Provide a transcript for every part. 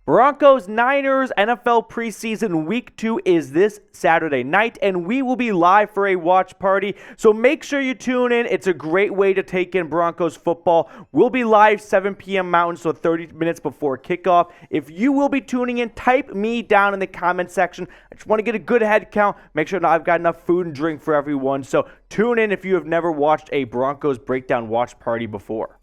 Broncos Niners NFL Preseason Week 2 is this Saturday night, and we will be live for a watch party, so make sure you tune in. It's a great way to take in Broncos football. We'll be live 7 p.m. Mountain, so 30 minutes before kickoff. If you will be tuning in, type me down in the comment section. I just want to get a good head count, make sure I've got enough food and drink for everyone, so tune in if you have never watched a Broncos Breakdown watch party before.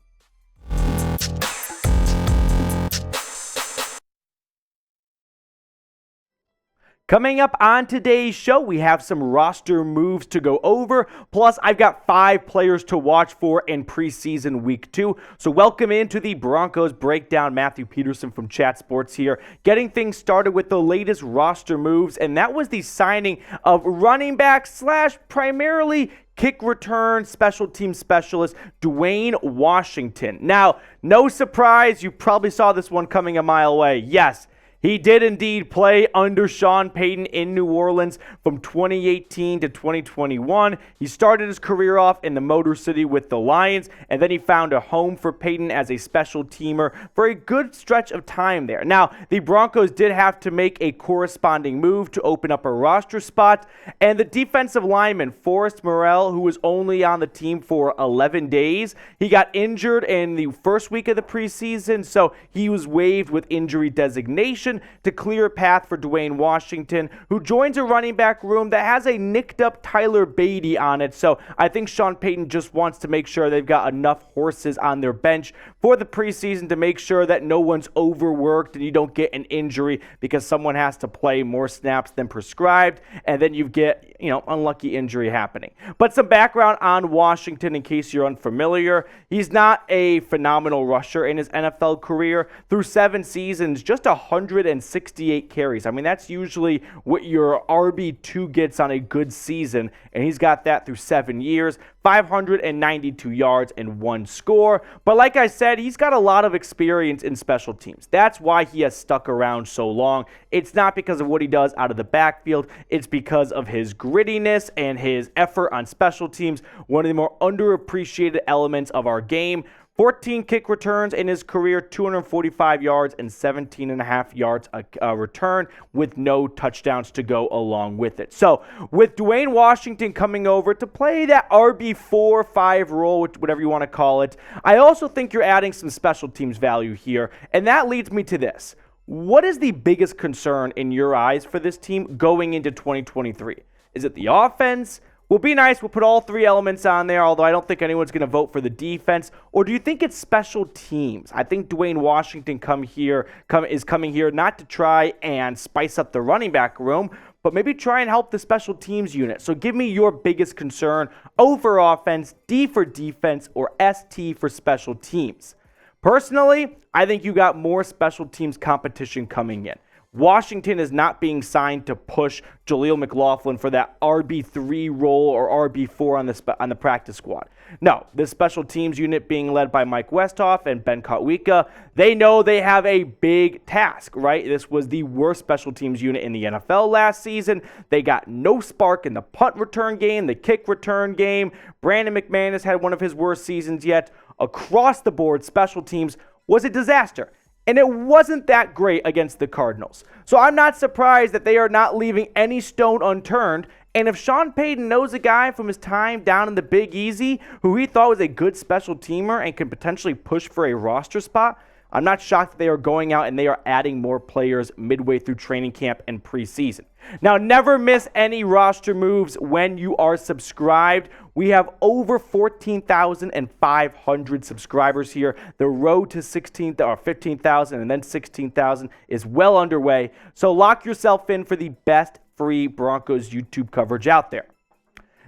Coming up on today's show, we have some roster moves to go over. Plus, I've got 5 players to watch for in preseason week 2. So welcome into the Broncos Breakdown. Matthew Peterson from Chat Sports here, getting things started with the latest roster moves. And that was the signing of running back / primarily kick return special team specialist Dwayne Washington. Now, no surprise, you probably saw this one coming a mile away. Yes, he did indeed play under Sean Payton in New Orleans from 2018 to 2021. He started his career off in the Motor City with the Lions, and then he found a home for Payton as a special teamer for a good stretch of time there. Now, the Broncos did have to make a corresponding move to open up a roster spot, and the defensive lineman, Forrest Merrill, who was only on the team for 11 days, he got injured in the first week of the preseason, so he was waived with injury designation to clear a path for Dwayne Washington, who joins a running back room that has a nicked up Tyler Beatty on it. So I think Sean Payton just wants to make sure they've got enough horses on their bench for the preseason to make sure that no one's overworked and you don't get an injury because someone has to play more snaps than prescribed, and then you get, unlucky injury happening. But some background on Washington in case you're unfamiliar. He's not a phenomenal rusher in his NFL career. Through 7 seasons, just 168 carries. I mean, that's usually what your RB2 gets on a good season, and he's got that through 7 years, 592 yards and 1 score. But like I said, he's got a lot of experience in special teams. That's why he has stuck around so long. It's not because of what he does out of the backfield. It's because of his grittiness and his effort on special teams, one of the more underappreciated elements of our game. 14 kick returns in his career, 245 yards and 17.5 yards a return with no touchdowns to go along with it. So with Dwayne Washington coming over to play that RB4-5 role, whatever you want to call it, I also think you're adding some special teams value here. And that leads me to this. What is the biggest concern in your eyes for this team going into 2023? Is it the offense? Will be nice. We'll put all 3 elements on there, although I don't think anyone's going to vote for the defense. Or do you think it's special teams? I think Dwayne Washington is coming here not to try and spice up the running back room, but maybe try and help the special teams unit. So give me your biggest concern: O for offense, D for defense, or ST for special teams. Personally, I think you got more special teams competition coming in. Washington is not being signed to push Jaleel McLaughlin for that RB3 role or RB4 on the practice squad. No, the special teams unit being led by Mike Westhoff and Ben Kotwika, they know they have a big task, right? This was the worst special teams unit in the NFL last season. They got no spark in the punt return game, the kick return game. Brandon McManus had one of his worst seasons yet. Across the board, special teams was a disaster. And it wasn't that great against the Cardinals. So I'm not surprised that they are not leaving any stone unturned. And if Sean Payton knows a guy from his time down in the Big Easy who he thought was a good special teamer and can potentially push for a roster spot, I'm not shocked that they are going out and they are adding more players midway through training camp and preseason. Now, never miss any roster moves when you are subscribed. We have over 14,500 subscribers here. The road to 15,000 and then 16,000 is well underway. So lock yourself in for the best free Broncos YouTube coverage out there.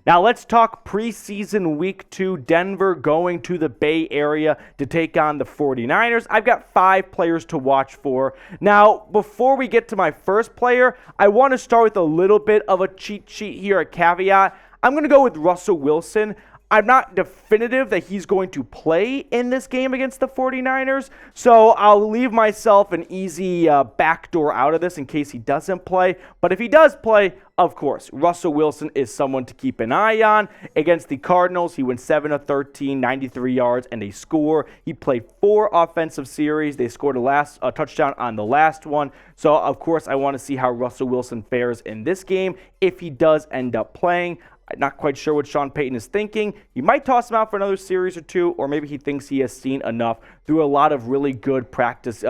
Now let's talk preseason week 2, Denver going to the Bay Area to take on the 49ers. I've got 5 players to watch for. Now, before we get to my first player, I want to start with a little bit of a cheat sheet here, a caveat. I'm going to go with Russell Wilson. I'm not definitive that he's going to play in this game against the 49ers, so I'll leave myself an easy backdoor out of this in case he doesn't play. But if he does play, of course, Russell Wilson is someone to keep an eye on. Against the Cardinals, he went 7 of 13, 93 yards, and a score. He played 4 offensive series. They scored a touchdown on the last one. So, of course, I want to see how Russell Wilson fares in this game if he does end up playing. I'm not quite sure what Sean Payton is thinking. He might toss him out for another series or two, or maybe he thinks he has seen enough through a lot of really good practices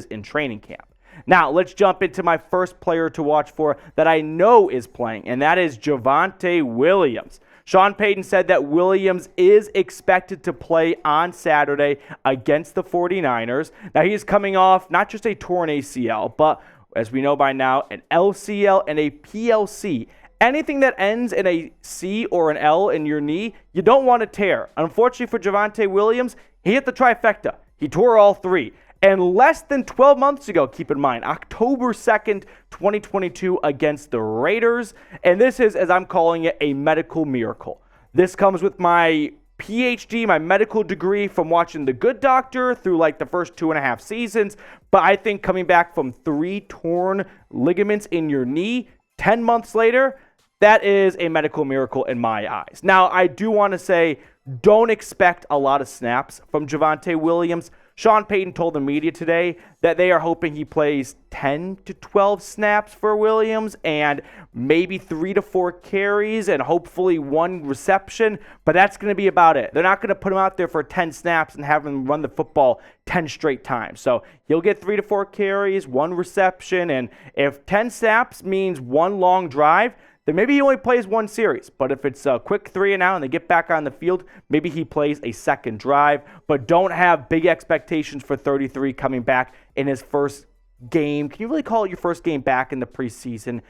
in training camp. Now, let's jump into my first player to watch for that I know is playing, and that is Javonte Williams. Sean Payton said that Williams is expected to play on Saturday against the 49ers. Now, he is coming off not just a torn ACL, but as we know by now, an LCL and a PLC. Anything that ends in a C or an L in your knee, you don't want to tear. Unfortunately for Javonte Williams, he hit the trifecta. He tore all 3. And less than 12 months ago, keep in mind, October 2nd, 2022 against the Raiders. And this is, as I'm calling it, a medical miracle. This comes with my PhD, my medical degree from watching The Good Doctor through like the first 2.5 seasons. But I think coming back from 3 torn ligaments in your knee 10 months later, that is a medical miracle in my eyes. Now, I do want to say, don't expect a lot of snaps from Javonte Williams. Sean Payton told the media today that they are hoping he plays 10 to 12 snaps for Williams and maybe 3 to 4 carries and hopefully 1 reception, but that's going to be about it. They're not going to put him out there for 10 snaps and have him run the football 10 straight times. So he'll get 3 to 4 carries, 1 reception, and if 10 snaps means 1 long drive, then maybe he only plays 1 series. But if it's a quick 3 and out and they get back on the field, maybe he plays a second drive. But don't have big expectations for 33 coming back in his first game. Can you really call it your first game back in the preseason?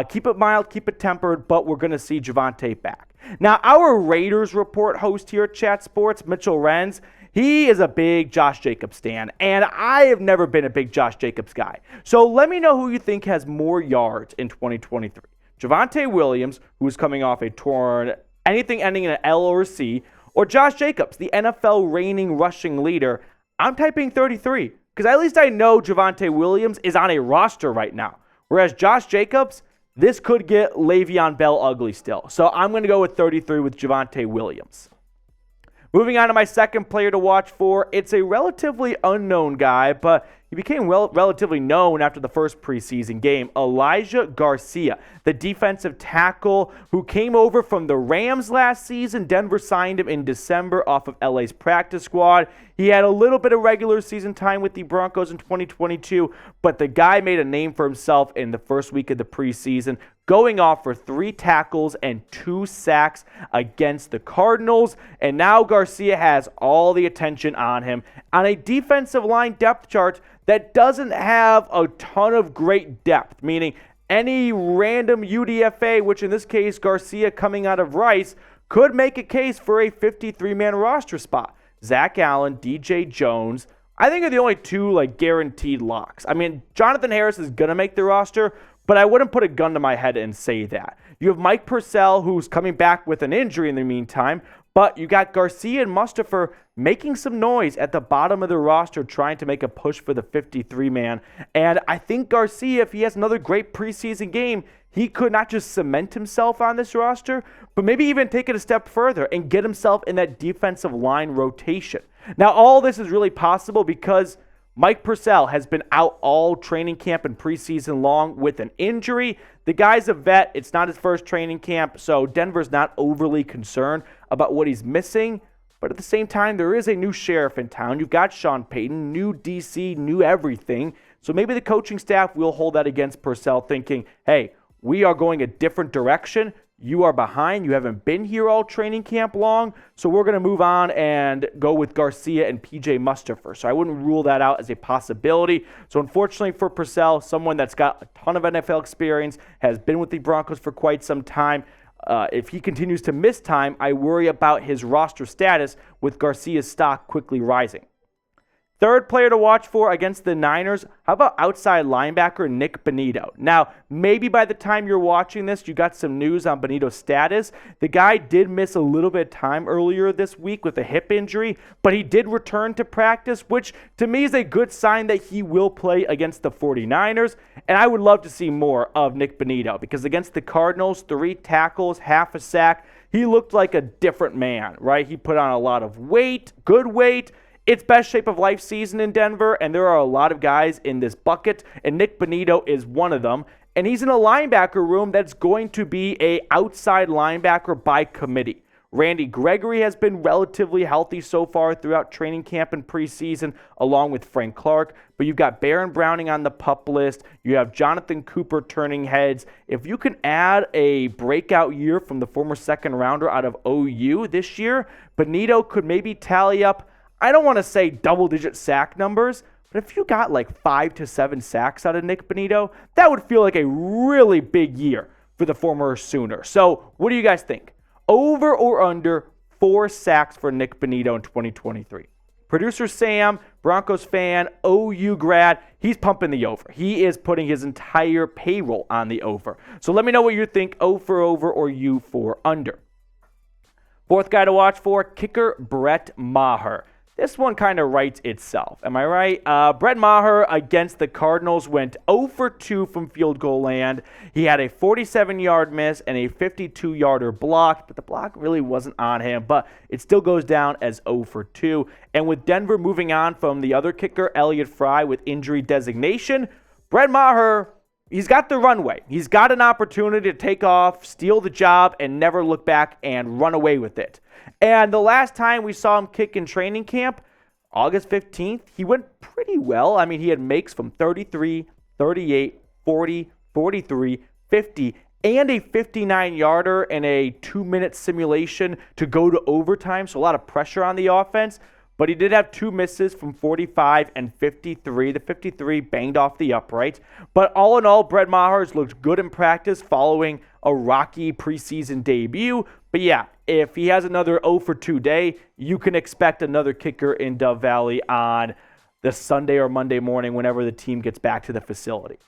Keep it mild, keep it tempered, but we're going to see Javonte back. Now, our Raiders report host here at Chat Sports, Mitchell Renz, he is a big Josh Jacobs stan, and I have never been a big Josh Jacobs guy. So let me know who you think has more yards in 2023. Javonte Williams, who is coming off a torn, anything ending in an L or a C, or Josh Jacobs, the NFL reigning rushing leader. I'm typing 33 because at least I know Javonte Williams is on a roster right now. Whereas Josh Jacobs, this could get Le'Veon Bell ugly still. So I'm going to go with 33 with Javonte Williams. Moving on to my second player to watch for, it's a relatively unknown guy, but he became relatively known after the first preseason game. Elijah Garcia, the defensive tackle who came over from the Rams last season. Denver signed him in December off of LA's practice squad. He had a little bit of regular season time with the Broncos in 2022, but the guy made a name for himself in the first week of the preseason, going off for 3 tackles and 2 sacks against the Cardinals. And now Garcia has all the attention on him on a defensive line depth chart that doesn't have a ton of great depth, meaning any random UDFA, which in this case Garcia coming out of Rice, could make a case for a 53-man roster spot. Zach Allen, DJ Jones, I think are the only 2 guaranteed locks. I mean, Jonathan Harris is going to make the roster, but I wouldn't put a gun to my head and say that. You have Mike Purcell, who's coming back with an injury in the meantime, but you got Garcia and Mustafa making some noise at the bottom of the roster trying to make a push for the 53-man. And I think Garcia, if he has another great preseason game, he could not just cement himself on this roster, but maybe even take it a step further and get himself in that defensive line rotation. Now, all this is really possible because Mike Purcell has been out all training camp and preseason long with an injury. The guy's a vet. It's not his first training camp, so Denver's not overly concerned about what he's missing. But at the same time, there is a new sheriff in town. You've got Sean Payton, new DC, new everything. So maybe the coaching staff will hold that against Purcell, thinking, hey, we are going a different direction. You are behind. You haven't been here all training camp long. So we're going to move on and go with Garcia and PJ Mustafa. So I wouldn't rule that out as a possibility. So unfortunately for Purcell, someone that's got a ton of NFL experience, has been with the Broncos for quite some time. If he continues to miss time, I worry about his roster status with Garcia's stock quickly rising. Third player to watch for against the Niners, how about outside linebacker Nik Bonitto? Now, maybe by the time you're watching this, you got some news on Bonitto's status. The guy did miss a little bit of time earlier this week with a hip injury, but he did return to practice, which to me is a good sign that he will play against the 49ers. And I would love to see more of Nik Bonitto because against the Cardinals, 3 tackles, half a sack, he looked like a different man, right? He put on a lot of weight, good weight. It's best shape of life season in Denver, and there are a lot of guys in this bucket, and Nik Bonitto is one of them. And he's in a linebacker room that's going to be a outside linebacker by committee. Randy Gregory has been relatively healthy so far throughout training camp and preseason, along with Frank Clark. But you've got Baron Browning on the PUP list. You have Jonathan Cooper turning heads. If you can add a breakout year from the former second rounder out of OU this year, Bonitto could maybe tally up, I don't want to say double-digit sack numbers, but if you got like 5 to 7 sacks out of Nik Bonitto, that would feel like a really big year for the former Sooner. So what do you guys think? Over or under 4 sacks for Nik Bonitto in 2023? Producer Sam, Broncos fan, OU grad, he's pumping the over. He is putting his entire payroll on the over. So let me know what you think, O for over or U for under. Fourth guy to watch for, kicker Brett Maher. This one kind of writes itself. Am I right? Brett Maher against the Cardinals went 0 for 2 from field goal land. He had a 47-yard miss and a 52-yarder blocked, but the block really wasn't on him. But it still goes down as 0 for 2. And with Denver moving on from the other kicker, Elliott Fry, with injury designation, Brett Maher, he's got the runway. He's got an opportunity to take off, steal the job, and never look back and run away with it. And the last time we saw him kick in training camp, August 15th, he went pretty well. I mean, he had makes from 33, 38, 40, 43, 50, and a 59-yarder and a 2-minute simulation to go to overtime. So a lot of pressure on the offense. But he did have 2 misses from 45 and 53. The 53 banged off the upright. But all in all, Brett Maher's looked good in practice following a rocky preseason debut. But yeah, if he has another 0 for 2 day, you can expect another kicker in Dove Valley on the Sunday or Monday morning whenever the team gets back to the facility.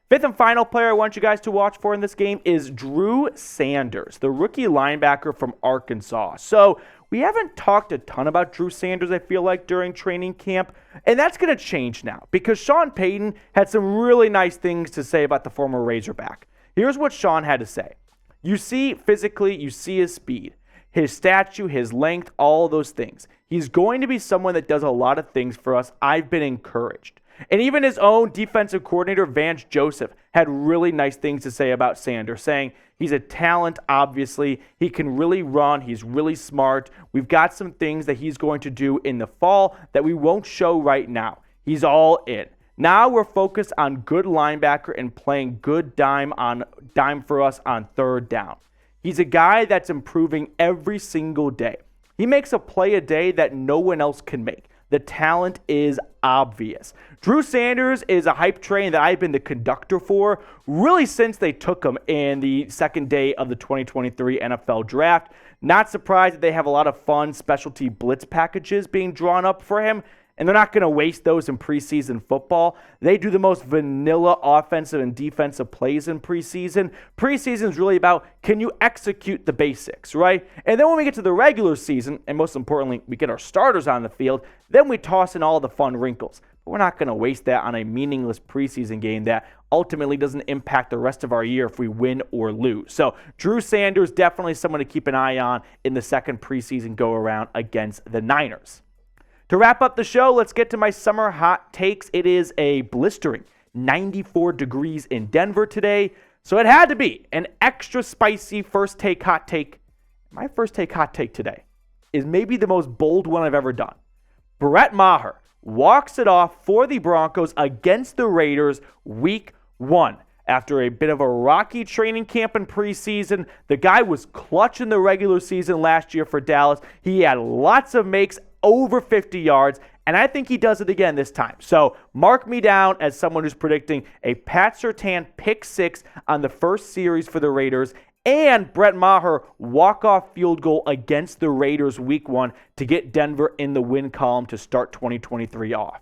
Fifth and final player I want you guys to watch for in this game is Drew Sanders, the rookie linebacker from Arkansas. So we haven't talked a ton about Drew Sanders, I feel like, during training camp, and that's going to change now because Sean Payton had some really nice things to say about the former Razorback. Here's what Sean had to say. You see physically, you see his speed, his stature, his length, all those things. He's going to be someone that does a lot of things for us. I've been encouraged. And even his own defensive coordinator, Vance Joseph, had really nice things to say about Sanders, saying he's a talent, obviously. He can really run. He's really smart. We've got some things that he's going to do in the fall that we won't show right now. He's all in. Now we're focused on good linebacker and playing good dime for us on third down. He's a guy that's improving every single day. He makes a play a day that no one else can make. The talent is obvious. Drew Sanders is a hype train that I've been the conductor for really since they took him in the second day of the 2023 NFL Draft. Not surprised that they have a lot of fun specialty blitz packages being drawn up for him, and they're not going to waste those in preseason football. They do the most vanilla offensive and defensive plays in preseason. Preseason is really about, can you execute the basics, right? And then when we get to the regular season, and most importantly, we get our starters on the field, then we toss in all the fun wrinkles. But we're not going to waste that on a meaningless preseason game that ultimately doesn't impact the rest of our year if we win or lose. So Drew Sanders, definitely someone to keep an eye on in the second preseason go-around against the Niners. To wrap up the show, let's get to my summer hot takes. It is a blistering 94 degrees in Denver today, so it had to be an extra spicy first take hot take. My first take hot take today is maybe the most bold one I've ever done. Brett Maher walks it off for the Broncos against the Raiders week 1. After a bit of a rocky training camp and preseason, the guy was clutch in the regular season last year for Dallas. He had lots of makes, over 50 yards, and I think he does it again this time. So mark me down as someone who's predicting a Pat Surtain pick 6 on the first series for the Raiders and Brett Maher walk-off field goal against the Raiders week 1 to get Denver in the win column to start 2023 off.